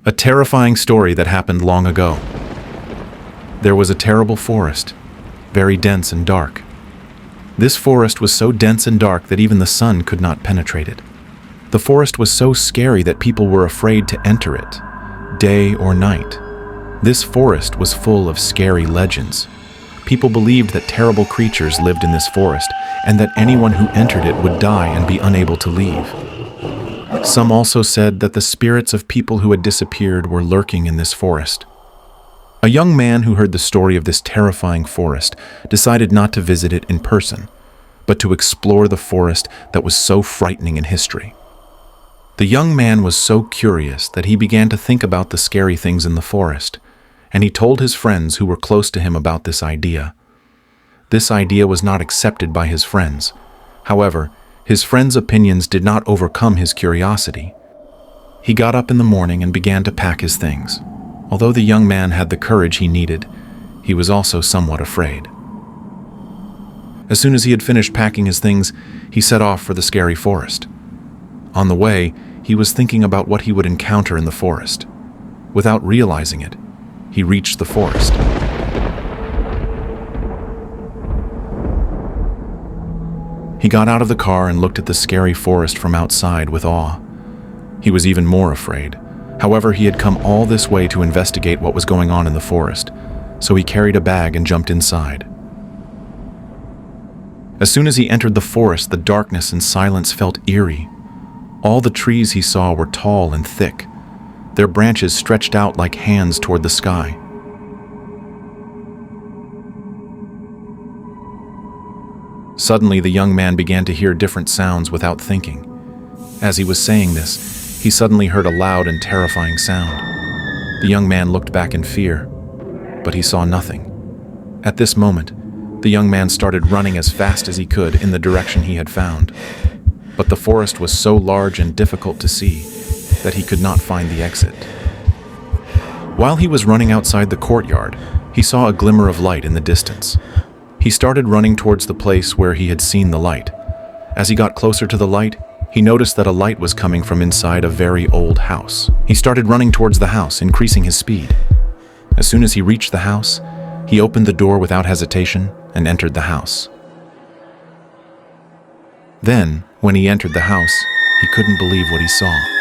A terrifying story that happened long ago. There was a terrible forest, very dense and dark. This forest was so dense and dark that even the sun could not penetrate it. The forest was so scary that people were afraid to enter it, day or night. This forest was full of scary legends. People believed that terrible creatures lived in this forest and that anyone who entered it would die and be unable to leave. Some also said that the spirits of people who had disappeared were lurking in this forest. A young man who heard the story of this terrifying forest decided not to visit it in person, but to explore the forest that was so frightening in history. The young man was so curious that he began to think about the scary things in the forest, and he told his friends who were close to him about this idea. This idea was not accepted by his friends. However, his friends' opinions did not overcome his curiosity. He got up in the morning and began to pack his things. Although the young man had the courage he needed, he was also somewhat afraid. As soon as he had finished packing his things, he set off for the scary forest. On the way, he was thinking about what he would encounter in the forest. Without realizing it, he reached the forest. He got out of the car and looked at the scary forest from outside with awe. He was even more afraid. However, he had come all this way to investigate what was going on in the forest, so he carried a bag and jumped inside. As soon as he entered the forest, the darkness and silence felt eerie. All the trees he saw were tall and thick. Their branches stretched out like hands toward the sky. Suddenly, the young man began to hear different sounds without thinking. As he was saying this, he suddenly heard a loud and terrifying sound. The young man looked back in fear, but he saw nothing. At this moment, the young man started running as fast as he could in the direction he had found. But the forest was so large and difficult to see that he could not find the exit. While he was running outside the courtyard, he saw a glimmer of light in the distance. He started running towards the place where he had seen the light. As he got closer to the light, he noticed that a light was coming from inside a very old house. He started running towards the house, increasing his speed. As soon as he reached the house, he opened the door without hesitation and entered the house. Then, when he entered the house, he couldn't believe what he saw.